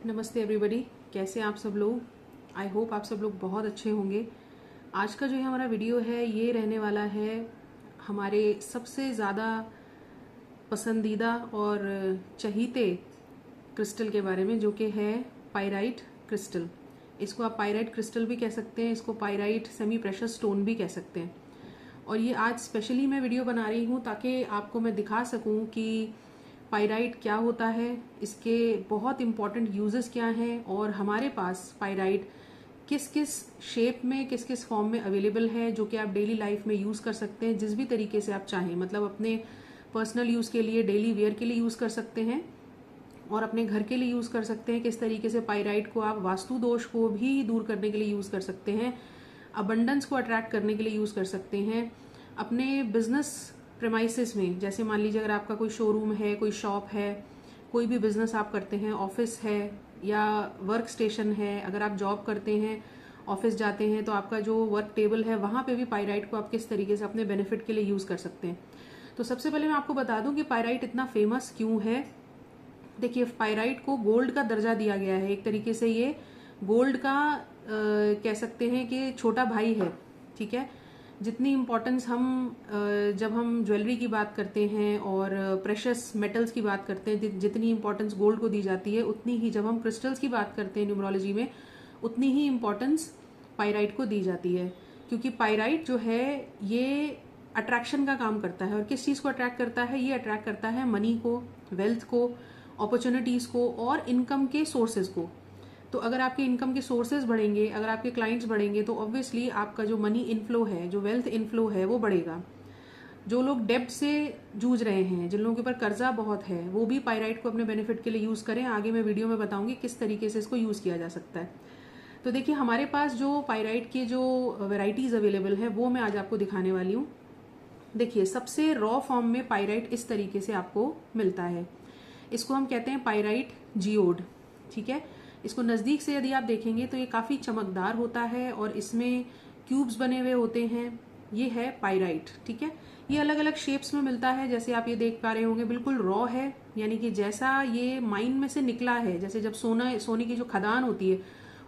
नमस्ते एवरीबॉडी, कैसे आप सब लोग। आई होप आप सब लोग बहुत अच्छे होंगे। आज का जो है हमारा वीडियो है ये रहने वाला है हमारे सबसे ज़्यादा पसंदीदा और चहीते क्रिस्टल के बारे में, जो कि है पाइराइट क्रिस्टल। इसको आप पाइराइट क्रिस्टल भी कह सकते हैं, इसको पाइराइट सेमी प्रेशस स्टोन भी कह सकते हैं। और ये आज स्पेशली मैं वीडियो बना रही हूँ ताकि आपको मैं दिखा सकूँ कि पाइराइट क्या होता है, इसके बहुत इंपॉर्टेंट यूजेस क्या हैं और हमारे पास पाइराइट किस किस शेप में, किस किस फॉर्म में अवेलेबल है, जो कि आप डेली लाइफ में यूज़ कर सकते हैं जिस भी तरीके से आप चाहें। मतलब अपने पर्सनल यूज़ के लिए, डेली वेयर के लिए यूज़ कर सकते हैं और अपने घर के लिए यूज़ कर सकते हैं। किस तरीके से पाइराइट को आप वास्तु दोष को भी दूर करने के लिए यूज़ कर सकते हैं, अबंडेंस को अट्रैक्ट करने के लिए यूज़ कर सकते हैं। अपने बिजनेस प्रेमाइसिस में, जैसे मान लीजिए अगर आपका कोई शोरूम है, कोई शॉप है, कोई भी बिजनेस आप करते हैं, ऑफिस है या वर्क स्टेशन है, अगर आप जॉब करते हैं, ऑफिस जाते हैं, तो आपका जो वर्क टेबल है वहाँ पे भी पाइराइट को आप किस तरीके से अपने बेनिफिट के लिए यूज़ कर सकते हैं। तो सबसे पहले मैं आपको बता दूं कि पाइराइट इतना फेमस क्यों है। देखिए, पाइराइट को गोल्ड का दर्जा दिया गया है। एक तरीके से ये गोल्ड का कह सकते हैं कि छोटा भाई है, ठीक है। जितनी इम्पोर्टेंस हम जब हम ज्वेलरी की बात करते हैं और प्रेशस मेटल्स की बात करते हैं, जितनी इम्पोर्टेंस गोल्ड को दी जाती है, उतनी ही जब हम क्रिस्टल्स की बात करते हैं न्यूमरोलॉजी में, उतनी ही इम्पोर्टेंस पाइराइट को दी जाती है। क्योंकि पाइराइट जो है ये अट्रैक्शन का काम करता है। और किस चीज़ को अट्रैक्ट करता है? ये अट्रैक्ट करता है मनी को, वेल्थ को, अपॉर्चुनिटीज़ को और इनकम के सोर्सेज को। तो अगर आपके इनकम के सोर्सेज बढ़ेंगे, अगर आपके क्लाइंट्स बढ़ेंगे, तो ऑब्वियसली आपका जो मनी इनफ्लो है, जो वेल्थ इनफ्लो है, वो बढ़ेगा। जो लोग डेब्ट से जूझ रहे हैं, जिन लोगों के ऊपर कर्जा बहुत है, वो भी पाइराइट को अपने बेनिफिट के लिए यूज़ करें। आगे मैं वीडियो में बताऊंगी किस तरीके से इसको यूज़ किया जा सकता है। तो देखिए, हमारे पास जो पाइराइट के जो वेराइटीज़ अवेलेबल है वो मैं आज आपको दिखाने वाली हूँ। देखिए, सबसे रॉ फॉर्म में पाइराइट इस तरीके से आपको मिलता है। इसको हम कहते हैं पाइराइट जियोड, ठीक है। इसको नज़दीक से यदि आप देखेंगे तो ये काफ़ी चमकदार होता है और इसमें क्यूब्स बने हुए होते हैं। ये है पाइराइट, ठीक है। ये अलग अलग शेप्स में मिलता है, जैसे आप ये देख पा रहे होंगे, बिल्कुल रॉ है। यानी कि जैसा ये माइन में से निकला है, जैसे जब सोने की जो खदान होती है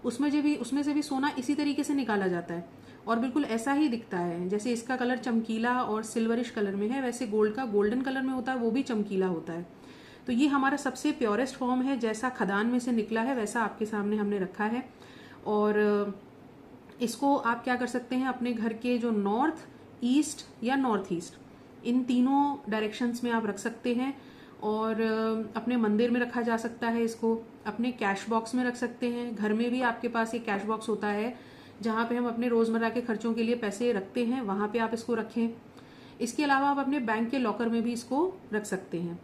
उसमें से भी सोना इसी तरीके से निकाला जाता है और बिल्कुल ऐसा ही दिखता है। जैसे इसका कलर चमकीला और सिल्वरिश कलर में है, वैसे गोल्ड का गोल्डन कलर में होता है, वो भी चमकीला होता है। तो ये हमारा सबसे प्योरेस्ट फॉर्म है, जैसा खदान में से निकला है वैसा आपके सामने हमने रखा है। और इसको आप क्या कर सकते हैं, अपने घर के जो नॉर्थ, ईस्ट या नॉर्थ ईस्ट, इन तीनों डायरेक्शंस में आप रख सकते हैं। और अपने मंदिर में रखा जा सकता है, इसको अपने कैश बॉक्स में रख सकते हैं। घर में भी आपके पास एक कैश बॉक्स होता है जहाँ पे हम अपने रोजमर्रा के खर्चों के लिए पैसे रखते हैं, वहाँ पे आप इसको रखें। इसके अलावा आप अपने बैंक के लॉकर में भी इसको रख सकते हैं।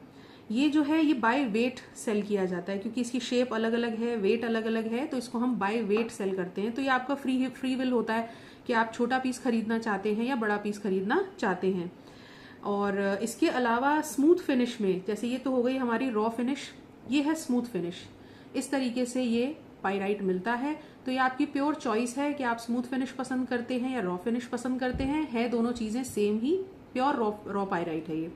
ये जो है ये बाय वेट सेल किया जाता है, क्योंकि इसकी शेप अलग अलग है, वेट अलग अलग है, तो इसको हम बाय वेट सेल करते हैं। तो ये आपका फ्री विल होता है कि आप छोटा पीस खरीदना चाहते हैं या बड़ा पीस खरीदना चाहते हैं। और इसके अलावा स्मूथ फिनिश में, जैसे ये तो हो गई हमारी रॉ फिनिश, ये है स्मूथ फिनिश। इस तरीके से ये पाइराइट मिलता है। तो ये आपकी प्योर चॉइस है कि आप स्मूथ फिनिश पसंद करते हैं या रॉ फिनिश पसंद करते हैं। है दोनों चीजें सेम ही, प्योर रॉ पाइराइट है ये।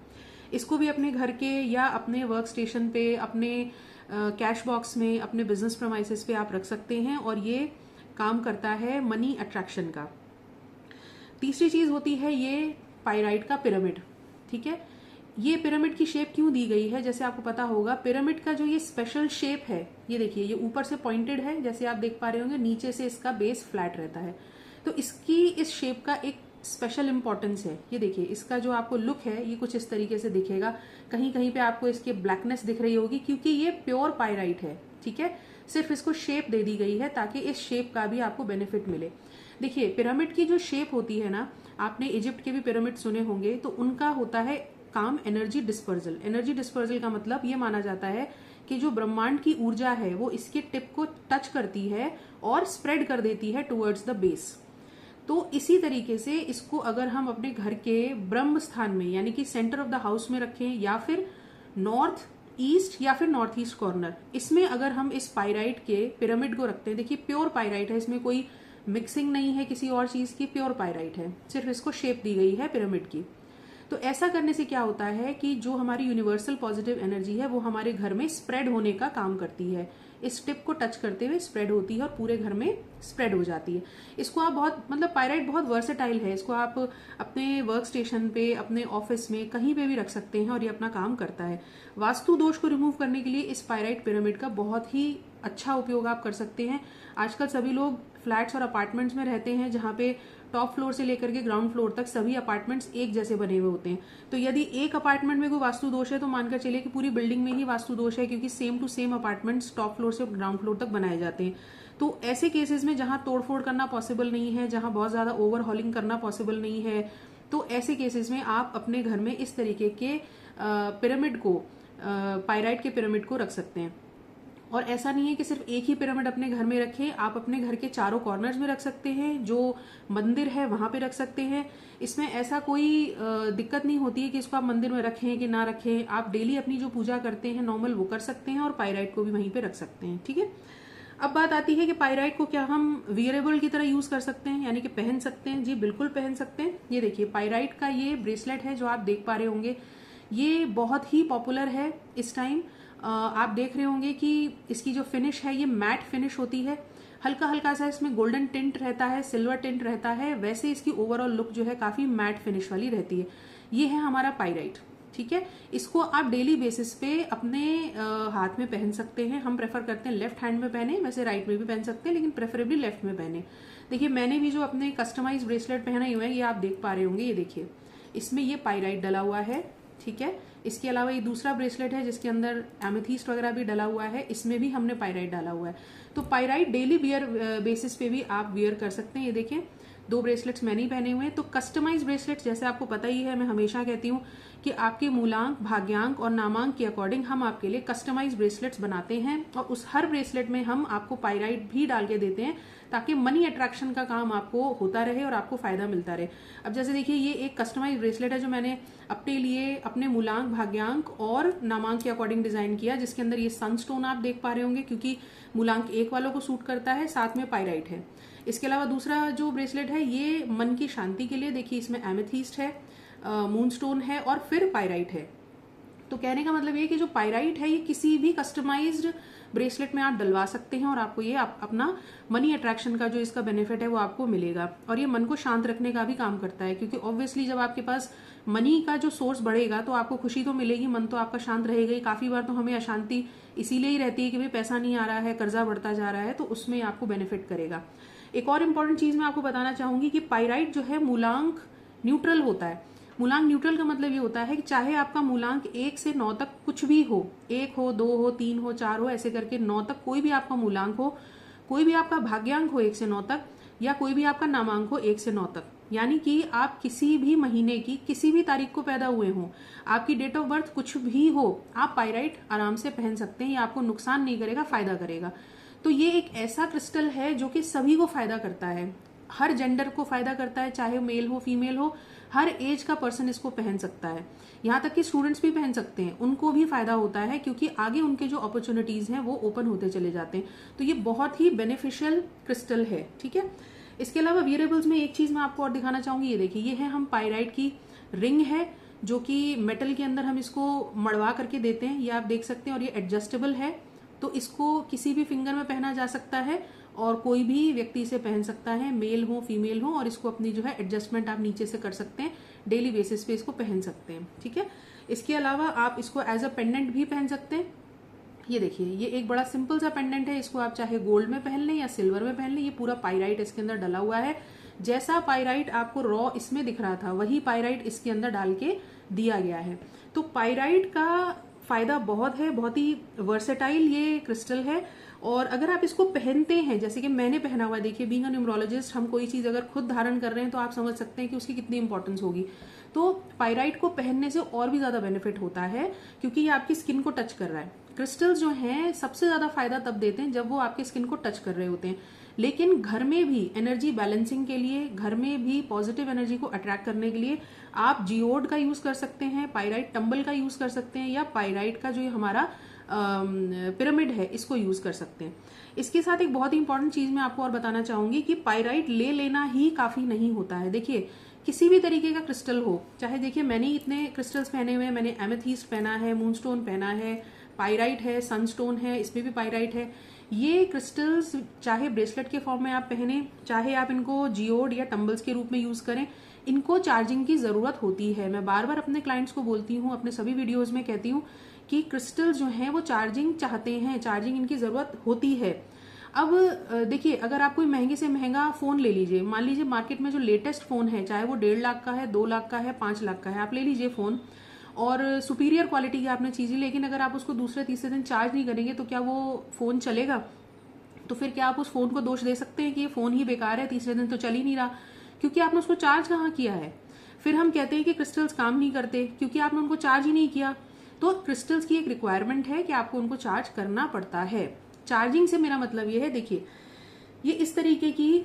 इसको भी अपने घर के या अपने वर्क स्टेशन पे, अपने कैश बॉक्स में, अपने बिजनेस प्रमाइसेस पे आप रख सकते हैं और ये काम करता है मनी अट्रैक्शन का। तीसरी चीज होती है ये पाइराइट का पिरामिड, ठीक है। ये पिरामिड की शेप क्यों दी गई है? जैसे आपको पता होगा, पिरामिड का जो ये स्पेशल शेप है, ये देखिए, ये ऊपर से पॉइंटेड है, जैसे आप देख पा रहे होंगे, नीचे से इसका बेस फ्लैट रहता है। तो इसकी इस शेप का एक स्पेशल इंपॉर्टेंस है। ये देखिए, इसका जो आपको लुक है ये कुछ इस तरीके से दिखेगा। कहीं कहीं पे आपको इसकी ब्लैकनेस दिख रही होगी, क्योंकि ये प्योर पाइराइट है, ठीक है। सिर्फ इसको शेप दे दी गई है ताकि इस शेप का भी आपको बेनिफिट मिले। देखिए, पिरामिड की जो शेप होती है ना, आपने इजिप्ट के भी पिरामिड सुने होंगे, तो उनका होता है काम एनर्जी डिस्पर्जल। एनर्जी डिस्पर्जल का मतलब ये माना जाता है कि जो ब्रह्मांड की ऊर्जा है वो इसके टिप को टच करती है और स्प्रेड कर देती है टुवर्ड्स द बेस। तो इसी तरीके से इसको अगर हम अपने घर के ब्रह्म स्थान में, यानी कि सेंटर ऑफ द हाउस में रखें, या फिर नॉर्थ ईस्ट या फिर नॉर्थ ईस्ट कॉर्नर, इसमें अगर हम इस पाइराइट के पिरामिड को रखते हैं, देखिए प्योर पाइराइट है, इसमें कोई मिक्सिंग नहीं है किसी और चीज की, प्योर पाइराइट है, सिर्फ इसको शेप दी गई है पिरामिड की। तो ऐसा करने से क्या होता है कि जो हमारी यूनिवर्सल पॉजिटिव एनर्जी है वो हमारे घर में स्प्रेड होने का काम करती है। इस टिप को टच करते हुए स्प्रेड होती है और पूरे घर में स्प्रेड हो जाती है। इसको आप बहुत मतलब पायराइट बहुत वर्सेटाइल है, इसको आप अपने वर्क स्टेशन पे, अपने ऑफिस में, कहीं पे भी रख सकते हैं और ये अपना काम करता है। वास्तु दोष को रिमूव करने के लिए इस पायराइट पिरामिड का बहुत ही अच्छा उपयोग आप कर सकते हैं। आजकल सभी लोग फ्लैट्स और अपार्टमेंट्स में रहते हैं जहाँ पे टॉप फ्लोर से लेकर के ग्राउंड फ्लोर तक सभी अपार्टमेंट्स एक जैसे बने हुए होते हैं। तो यदि एक अपार्टमेंट में कोई वास्तु दोष है तो मानकर चलिए कि पूरी बिल्डिंग में ही वास्तु दोष है, क्योंकि same to same apartments top floor से ग्राउंड फ्लोर तक बनाए जाते हैं। तो ऐसे केसेस में जहां तोड़फोड़ करना पॉसिबल नहीं है, जहां बहुत ज्यादा ओवरहॉलिंग करना पॉसिबल नहीं है, तो ऐसे केसेस में आप अपने घर में इस तरीके के पिरामिड को, पायराइट के पिरामिड को रख सकते हैं। और ऐसा नहीं है कि सिर्फ एक ही पिरामिड अपने घर में रखें, आप अपने घर के चारों कॉर्नर्स में रख सकते हैं, जो मंदिर है वहां पे रख सकते हैं। इसमें ऐसा कोई दिक्कत नहीं होती है कि इसको आप मंदिर में रखें कि ना रखें। आप डेली अपनी जो पूजा करते हैं नॉर्मल वो कर सकते हैं और पायराइट को भी वहीं पे रख सकते हैं। ठीक है, अब बात आती है कि पायराइट को क्या हम वियरेबल की तरह यूज कर सकते हैं, यानी कि पहन सकते हैं? जी बिल्कुल पहन सकते हैं। ये देखिए पायराइट का ये ब्रेसलेट है जो आप देख पा रहे होंगे, ये बहुत ही पॉपुलर है इस टाइम। आप देख रहे होंगे कि इसकी जो फिनिश है ये मैट फिनिश होती है, हल्का हल्का सा इसमें गोल्डन टिंट रहता है, सिल्वर टिंट रहता है, वैसे इसकी ओवरऑल लुक जो है काफी मैट फिनिश वाली रहती है। ये है हमारा पायराइट। ठीक है, इसको आप डेली बेसिस पे अपने हाथ में पहन सकते हैं। हम प्रेफर करते हैं लेफ्ट हैंड में पहने, वैसे राइट में भी पहन सकते हैं लेकिन प्रेफरेबली लेफ्ट में पहने। देखिए मैंने भी जो अपने कस्टमाइज ब्रेसलेट पहना हुआ है ये आप देख पा रहे होंगे, ये देखिए इसमें ये पायराइट डला हुआ है। ठीक है, इसके अलावा ये दूसरा ब्रेसलेट है जिसके अंदर एमेथीस्ट वगैरह भी डला हुआ है, इसमें भी हमने पायराइट डाला हुआ है। तो पायराइट डेली वियर बेसिस पे भी आप वियर कर सकते हैं। ये देखें 2 ब्रेसलेट्स मैंने ही पहने हुए हैं। तो कस्टमाइज ब्रेसलेट्स जैसे आपको पता ही है, मैं हमेशा कहती हूँ कि आपके मूलांक, भाग्यांक और नामांक के अकॉर्डिंग हम आपके लिए कस्टमाइज ब्रेसलेट्स बनाते हैं और उस हर ब्रेसलेट में हम आपको पायराइट भी डाल के देते हैं ताकि मनी अट्रैक्शन का काम आपको होता रहे और आपको फायदा मिलता रहे। अब जैसे देखिए ये एक कस्टमाइज ब्रेसलेट है जो मैंने अपने लिए अपने मूलांक, भाग्यांक और नामांक के अकॉर्डिंग डिजाइन किया, जिसके अंदर ये सनस्टोन आप देख पा रहे होंगे क्योंकि मूलांक 1 वालों को सूट करता है, साथ में पायराइट है। इसके अलावा दूसरा जो ब्रेसलेट है ये मन की शांति के लिए, देखिए इसमें एमेथीस्ट है, मूनस्टोन है और फिर पायराइट है। तो कहने का मतलब ये कि जो पायराइट है ये किसी भी कस्टमाइज्ड ब्रेसलेट में आप डलवा सकते हैं और आपको ये अपना मनी अट्रैक्शन का जो इसका बेनिफिट है वो आपको मिलेगा। और ये मन को शांत रखने का भी काम करता है, क्योंकि ऑब्वियसली जब आपके पास मनी का जो सोर्स बढ़ेगा तो आपको खुशी तो मिलेगी, मन तो आपका शांत रहेगा ही। काफी बार तो हमें अशांति इसीलिए ही रहती है कि भाई पैसा नहीं आ रहा है, कर्जा बढ़ता जा रहा है, तो उसमें आपको बेनिफिट करेगा। एक और इम्पोर्टेंट चीज मैं आपको बताना चाहूंगी कि पायराइट जो है मूलांक न्यूट्रल होता है। मूलांक न्यूट्रल का मतलब ये होता है कि चाहे आपका मूलांक 1 से 9 तक कुछ भी हो, 1 हो, 2 हो, 3 हो, 4 हो, ऐसे करके 9 तक कोई भी आपका मूलांक हो, कोई भी आपका भाग्यांक हो 1 से 9 तक, या कोई भी आपका नामांक हो 1 से 9 तक, यानी कि आप किसी भी महीने की किसी भी तारीख को पैदा हुए हो, आपकी डेट ऑफ बर्थ कुछ भी हो, आप पायराइट आराम से पहन सकते हैं। ये आपको नुकसान नहीं करेगा, फायदा करेगा। तो ये एक ऐसा क्रिस्टल है जो कि सभी को फायदा करता है, हर जेंडर को फायदा करता है, चाहे मेल हो फीमेल हो, हर एज का पर्सन इसको पहन सकता है। यहाँ तक कि स्टूडेंट्स भी पहन सकते हैं, उनको भी फायदा होता है क्योंकि आगे उनके जो अपॉर्चुनिटीज हैं वो ओपन होते चले जाते हैं। तो ये बहुत ही बेनिफिशियल क्रिस्टल है। ठीक है, इसके अलावा वियरेबल्स में एक चीज मैं आपको और दिखाना चाहूंगी। ये देखिए ये है हम पायराइट की रिंग है जो कि मेटल के अंदर हम इसको मड़वा करके देते हैं, ये आप देख सकते हैं, और ये एडजस्टेबल है। तो इसको किसी भी फिंगर में पहना जा सकता है और कोई भी व्यक्ति इसे पहन सकता है, मेल हो फीमेल हो, और इसको अपनी जो है एडजस्टमेंट आप नीचे से कर सकते हैं, डेली बेसिस पे इसको पहन सकते हैं। ठीक है, इसके अलावा आप इसको एज अ पेंडेंट भी पहन सकते हैं। ये देखिए ये एक बड़ा सिंपल सा पेंडेंट है, इसको आप चाहे गोल्ड में पहन लें या सिल्वर में पहन लें। ये पूरा पायराइट इसके अंदर डला हुआ है, जैसा पायराइट आपको रॉ इसमें दिख रहा था वही पायराइट इसके अंदर डाल के दिया गया है। तो पायराइट का फायदा बहुत है, बहुत ही वर्सेटाइल ये क्रिस्टल है। और अगर आप इसको पहनते हैं, जैसे कि मैंने पहना हुआ है, देखिए बीइंग अ न्यूमरोलॉजिस्ट हम कोई चीज अगर खुद धारण कर रहे हैं तो आप समझ सकते हैं कि उसकी कितनी इंपॉर्टेंस होगी। तो पायराइट को पहनने से और भी ज्यादा बेनिफिट होता है क्योंकि ये आपकी स्किन को टच कर रहा है। क्रिस्टल्स जो हैं सबसे ज्यादा फायदा तब देते हैं जब वो आपके स्किन को टच कर रहे होते हैं। लेकिन घर में भी एनर्जी बैलेंसिंग के लिए, घर में भी पॉजिटिव एनर्जी को अट्रैक्ट करने के लिए आप जियोड का यूज कर सकते हैं, पायराइट टंबल का यूज कर सकते हैं, या पायराइट का जो हमारा पिरामिड है इसको यूज कर सकते हैं। इसके साथ एक बहुत ही इंपॉर्टेंट चीज मैं आपको और बताना चाहूंगी कि पायराइट ले लेना ही काफी नहीं होता है। देखिए किसी भी तरीके का क्रिस्टल हो, चाहे देखिए मैंने इतने क्रिस्टल्स पहने हुए हैं, मैंने एमेथीस्ट पहना है, मूनस्टोन पहना है, पायराइट है, सनस्टोन है, इसमें भी पायराइट है। ये क्रिस्टल्स चाहे ब्रेसलेट के फॉर्म में आप पहने, चाहे आप इनको जियोड या टम्बल्स के रूप में यूज करें, इनको चार्जिंग की जरूरत होती है। मैं बार बार अपने क्लाइंट्स को बोलती हूँ, अपने सभी वीडियोज में कहती हूँ कि क्रिस्टल जो है वो चार्जिंग चाहते हैं, चार्जिंग इनकी जरूरत होती है। अब देखिए, अगर आप कोई महंगे से महंगा फोन ले लीजिए, मान लीजिए मार्केट में जो लेटेस्ट फोन है, चाहे वो 1.5 लाख का है, 2 लाख का है, 5 लाख का है, आप ले लीजिए फोन और सुपीरियर क्वालिटी की आपने चीजें, लेकिन अगर आप उसको दूसरे तीसरे दिन चार्ज नहीं करेंगे तो क्या वो फोन चलेगा? तो फिर क्या आप उस फोन को दोष दे सकते हैं कि ये फोन ही बेकार है, तीसरे दिन तो चल ही नहीं रहा, क्योंकि आपने उसको चार्ज कहाँ किया है। फिर हम कहते हैं कि क्रिस्टल्स काम नहीं करते क्योंकि आपने उनको चार्ज ही नहीं किया। तो क्रिस्टल्स की एक रिक्वायरमेंट है कि आपको उनको चार्ज करना पड़ता है। चार्जिंग से मेरा मतलब ये है, देखिए ये इस तरीके की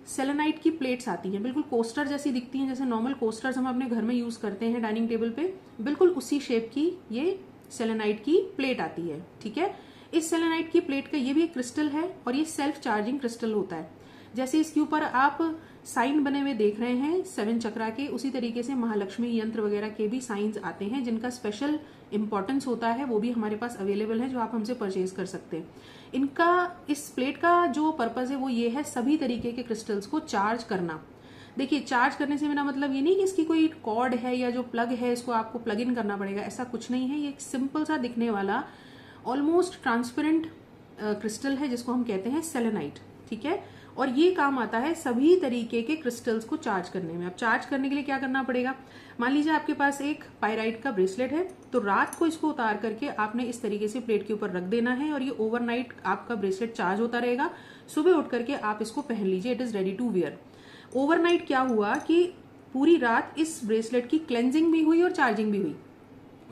सेलेनाइट की प्लेट्स आती हैं, बिल्कुल कोस्टर जैसी दिखती हैं, जैसे नॉर्मल कोस्टर्स हम अपने घर में यूज करते हैं डाइनिंग टेबल पे, बिल्कुल उसी शेप की ये सेलेनाइट की प्लेट आती है। ठीक है, इस सेलेनाइट की प्लेट का ये भी एक क्रिस्टल है और ये सेल्फ चार्जिंग क्रिस्टल होता है। जैसे इसके ऊपर आप साइन बने हुए देख रहे हैं 7 चक्रा के, उसी तरीके से महालक्ष्मी यंत्र वगैरह के भी साइंस आते हैं जिनका स्पेशल इंपॉर्टेंस होता है, वो भी हमारे पास अवेलेबल है जो आप हमसे परचेज कर सकते हैं। इनका, इस प्लेट का जो पर्पज है वो ये है सभी तरीके के क्रिस्टल्स को चार्ज करना। देखिए, चार्ज करने से मेरा मतलब ये नहीं कि इसकी कोई कॉर्ड है या जो प्लग है इसको आपको प्लग इन करना पड़ेगा, ऐसा कुछ नहीं है। ये एक सिंपल सा दिखने वाला ऑलमोस्ट ट्रांसपेरेंट क्रिस्टल है जिसको हम कहते हैं सेलेनाइट। ठीक है, और ये काम आता है सभी तरीके के क्रिस्टल्स को चार्ज करने में। अब चार्ज करने के लिए क्या करना पड़ेगा, मान लीजिए आपके पास एक पाइराइट का ब्रेसलेट है, तो रात को इसको उतार करके आपने इस तरीके से प्लेट के ऊपर रख देना है और ये ओवरनाइट आपका ब्रेसलेट चार्ज होता रहेगा। सुबह उठ करके आप इसको पहन लीजिए, it is ready to wear. Overnight क्या हुआ कि पूरी रात इस ब्रेसलेट की क्लेंजिंग भी हुई और चार्जिंग भी हुई,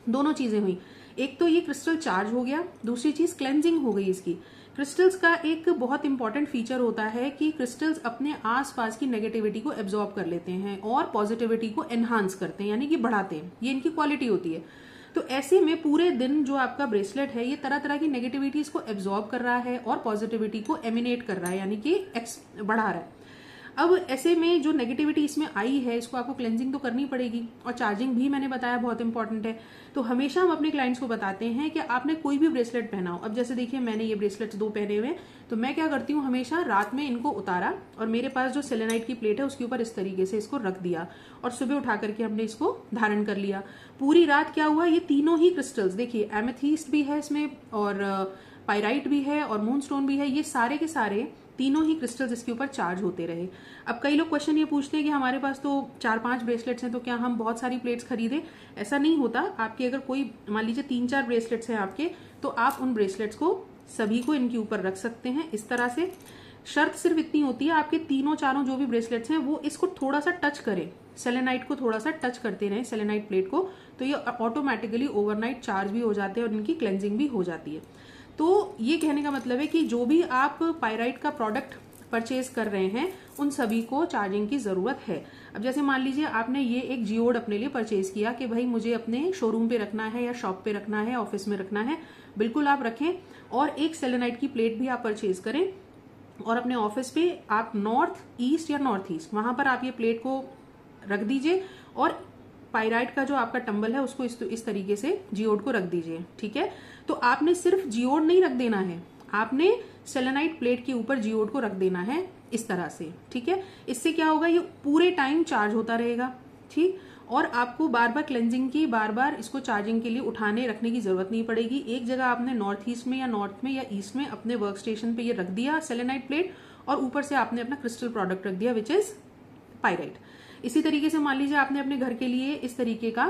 दोनों चीजें हुई। एक तो ये क्रिस्टल चार्ज हो गया, दूसरी चीज क्लेंजिंग हो गई इसकी। क्रिस्टल्स का एक बहुत इंपॉर्टेंट फीचर होता है कि क्रिस्टल्स अपने आसपास की नेगेटिविटी को एब्जॉर्ब कर लेते हैं और पॉजिटिविटी को एनहांस करते हैं, यानी कि बढ़ाते हैं, ये इनकी क्वालिटी होती है। तो ऐसे में पूरे दिन जो आपका ब्रेसलेट है ये तरह तरह की नेगेटिविटीज को एब्जॉर्ब कर रहा है और पॉजिटिविटी को एमिनेट कर रहा है, यानी कि बढ़ा रहा है। अब ऐसे में जो नेगेटिविटी इसमें आई है इसको आपको क्लेंजिंग तो करनी पड़ेगी, और चार्जिंग भी मैंने बताया बहुत इंपॉर्टेंट है। तो हमेशा हम अपने क्लाइंट्स को बताते हैं कि आपने कोई भी ब्रेसलेट पहना हो, अब जैसे देखिए मैंने ये ब्रेसलेट्स 2 पहने हुए, तो मैं क्या करती हूँ, हमेशा रात में इनको उतारा और मेरे पास जो सेलेनाइट की प्लेट है उसके ऊपर इस तरीके से इसको रख दिया और सुबह उठा करके हमने इसको धारण कर लिया। पूरी रात क्या हुआ, ये तीनों ही क्रिस्टल्स, देखिए एमेथीस्ट भी है इसमें और पाइराइट भी है और मूनस्टोन भी है, ये सारे के सारे तीनों ही क्रिस्टल्स इसके ऊपर चार्ज होते रहे। अब कई लोग क्वेश्चन ये पूछते हैं कि हमारे पास तो 4-5 ब्रेसलेट्स हैं, तो क्या हम बहुत सारी प्लेट्स खरीदें? ऐसा नहीं होता। आपके अगर कोई मान लीजिए 3-4 ब्रेसलेट्स हैं आपके, तो आप उन ब्रेसलेट्स को सभी को इनके ऊपर रख सकते हैं इस तरह से। शर्त सिर्फ इतनी होती है, आपके तीनों चारों जो भी ब्रेसलेट्स हैं वो इसको थोड़ा सा टच करें, सेलेनाइट को थोड़ा सा टच करते रहे, सेलेनाइट प्लेट को, तो ये ऑटोमेटिकली ओवरनाइट चार्ज भी हो जाते हैं और इनकी क्लेंजिंग भी हो जाती है। तो ये कहने का मतलब है कि जो भी आप पाइराइट का प्रोडक्ट परचेज कर रहे हैं उन सभी को चार्जिंग की जरूरत है। अब जैसे मान लीजिए आपने ये एक जियोड अपने लिए परचेज किया कि भाई मुझे अपने शोरूम पे रखना है या शॉप पे रखना है, ऑफिस में रखना है, बिल्कुल आप रखें। और एक सेलेनाइट की प्लेट भी आप परचेज करें और अपने ऑफिस पे आप नॉर्थ ईस्ट या नॉर्थ ईस्ट वहां पर आप ये प्लेट को रख दीजिए और पाइराइट का जो आपका टंबल है उसको इस तरीके से जियोड को रख दीजिए। ठीक है, तो आपने सिर्फ जियोड नहीं रख देना है, आपने सेलेनाइट प्लेट के ऊपर जियोड को रख देना है इस तरह से। ठीक है, इससे क्या होगा, ये पूरे टाइम चार्ज होता रहेगा। ठीक, और आपको बार बार क्लेंजिंग की, बार बार इसको चार्जिंग के लिए उठाने रखने की जरूरत नहीं पड़ेगी। एक जगह आपने नॉर्थ ईस्ट में या नॉर्थ में या ईस्ट में अपने वर्क स्टेशन पे ये रख दिया सेलेनाइट प्लेट, और ऊपर से आपने अपना क्रिस्टल प्रोडक्ट रख दिया विच इज पाइराइट। इसी तरीके से मान लीजिए आपने अपने घर के लिए इस तरीके का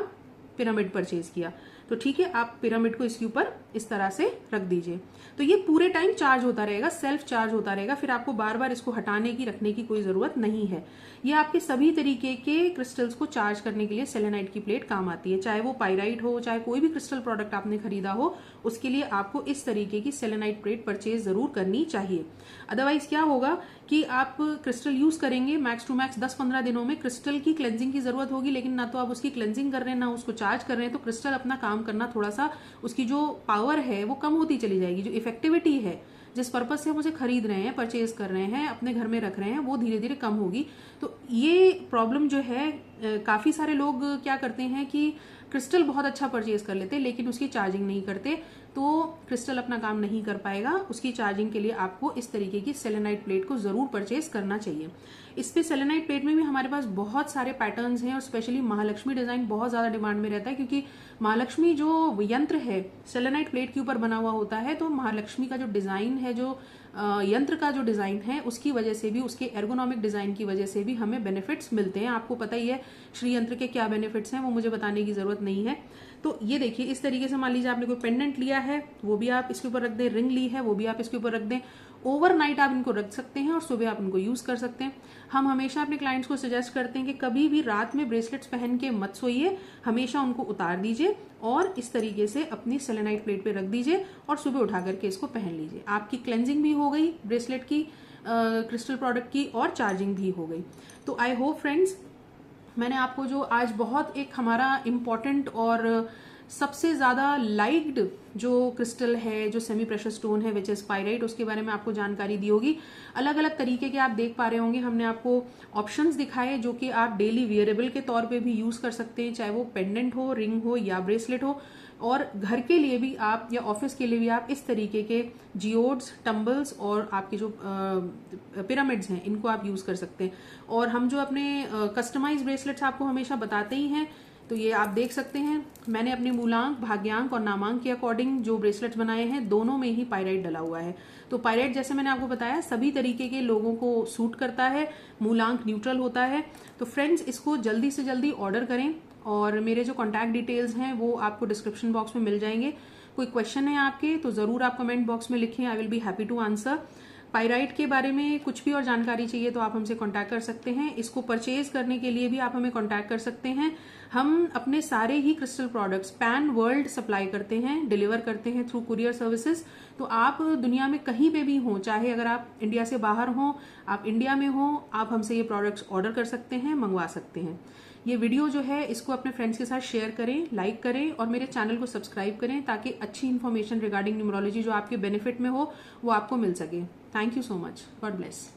पिरामिड परचेज किया, तो ठीक है, आप पिरामिड को इसके ऊपर इस तरह से रख दीजिए, तो ये पूरे टाइम चार्ज होता रहेगा, सेल्फ चार्ज होता रहेगा। फिर आपको बार बार इसको हटाने की, रखने की कोई जरूरत नहीं है। ये आपके सभी तरीके के क्रिस्टल्स को चार्ज करने के लिए सेलेनाइट की प्लेट काम आती है, चाहे वो पाइराइट हो, चाहे कोई भी क्रिस्टल प्रोडक्ट आपने खरीदा हो, उसके लिए आपको इस तरीके की सेलेनाइट प्लेट परचेज जरूर करनी चाहिए। अदरवाइज क्या होगा कि आप क्रिस्टल यूज करेंगे, मैक्स टू मैक्स 10-15 दिनों में क्रिस्टल की क्लेंजिंग की जरूरत होगी, लेकिन ना तो आप उसकी क्लेंजिंग कर रहे हैं ना उसको चार्ज कर रहे हैं, तो क्रिस्टल अपना काम करना थोड़ा सा, उसकी जो पावर है वो कम होती चली जाएगी, जो इफेक्टिविटी है, जिस पर्पज से हम उसे खरीद रहे हैं, परचेज कर रहे हैं, अपने घर में रख रहे हैं, वो धीरे धीरे कम होगी। तो ये प्रॉब्लम जो है, काफी सारे लोग क्या करते हैं कि क्रिस्टल बहुत अच्छा परचेज कर लेते हैं लेकिन उसकी चार्जिंग नहीं करते, तो क्रिस्टल अपना काम नहीं कर पाएगा। उसकी चार्जिंग के लिए आपको इस तरीके की सेलेनाइट प्लेट को जरूर परचेज करना चाहिए। इस पे सेलेनाइट प्लेट में भी हमारे पास बहुत सारे पैटर्न्स हैं और स्पेशली महालक्ष्मी डिजाइन बहुत ज्यादा डिमांड में रहता है, क्योंकि महालक्ष्मी जो यंत्र है सेलेनाइट प्लेट के ऊपर बना हुआ होता है। तो महालक्ष्मी का जो डिजाइन है, जो यंत्र का जो डिजाइन है, उसकी वजह से भी, उसके एर्गोनॉमिक डिजाइन की वजह से भी हमें बेनिफिट्स मिलते हैं। आपको पता ही है श्री यंत्र के क्या बेनिफिट्स हैं, वो मुझे बताने की जरूरत नहीं है। तो ये देखिए इस तरीके से मान लीजिए आपने कोई पेंडेंट लिया है, वो भी आप इसके ऊपर रख दें, रिंग ली है वो भी आप इसके ऊपर रख दें। ओवरनाइट आप इनको रख सकते हैं और सुबह आप इनको यूज कर सकते हैं। हम हमेशा अपने क्लाइंट्स को सजेस्ट करते हैं कि कभी भी रात में ब्रेसलेट्स पहन के मत सोइए, हमेशा उनको उतार दीजिए और इस तरीके से अपनी सेलेनाइट प्लेट पे रख दीजिए और सुबह उठा करके इसको पहन लीजिए। आपकी क्लेंजिंग भी हो गई ब्रेसलेट की, क्रिस्टल प्रोडक्ट की, और चार्जिंग भी हो गई। तो आई होप फ्रेंड्स, मैंने आपको जो आज बहुत एक हमारा इम्पॉर्टेंट और सबसे ज्यादा लाइक्ड जो क्रिस्टल है, जो सेमी प्रेशर स्टोन है विच इज पायराइट, उसके बारे में आपको जानकारी दी होगी। अलग अलग तरीके के आप देख पा रहे होंगे, हमने आपको ऑप्शंस दिखाए जो कि आप डेली वियरेबल के तौर पे भी यूज कर सकते हैं, चाहे वो पेंडेंट हो, रिंग हो या ब्रेसलेट हो। और घर के लिए भी आप या ऑफिस के लिए भी आप इस तरीके के जियोड्स, टम्बल्स और आपके जो पिरामिड्स हैं इनको आप यूज कर सकते हैं। और हम जो अपने कस्टमाइज ब्रेसलेट्स आपको हमेशा बताते ही हैं, तो ये आप देख सकते हैं मैंने अपने मूलांक, भाग्यांक और नामांक के अकॉर्डिंग जो ब्रेसलेट्स बनाए हैं, दोनों में ही पायराइट डला हुआ है। तो पायराइट जैसे मैंने आपको बताया सभी तरीके के लोगों को सूट करता है, मूलांक न्यूट्रल होता है। तो फ्रेंड्स इसको जल्दी से जल्दी ऑर्डर करें और मेरे जो कॉन्टैक्ट डिटेल्स हैं वो आपको डिस्क्रिप्शन बॉक्स में मिल जाएंगे। कोई क्वेश्चन है आपके तो जरूर आप कमेंट बॉक्स में लिखें, I will be happy to answer. Pyrite के बारे में कुछ भी और जानकारी चाहिए तो आप हमसे कांटेक्ट कर सकते हैं। इसको परचेज करने के लिए भी आप हमें कांटेक्ट कर सकते हैं। हम अपने सारे ही crystal products pan world supply करते हैं, डिलीवर करते हैं थ्रू कुरियर सर्विसेज। तो आप दुनिया में कहीं पे भी हों, चाहे अगर आप इंडिया से बाहर हों, आप इंडिया में हों, आप हमसे ये प्रोडक्ट्स ऑर्डर कर सकते हैं, मंगवा सकते हैं। ये वीडियो जो है इसको अपने फ्रेंड्स के साथ शेयर करें, लाइक करें और मेरे चैनल को सब्सक्राइब करें ताकि अच्छी इन्फॉर्मेशन रिगार्डिंग न्यूमरोलॉजी जो आपके बेनिफिट में हो वो आपको मिल सके। Thank you so much. God bless.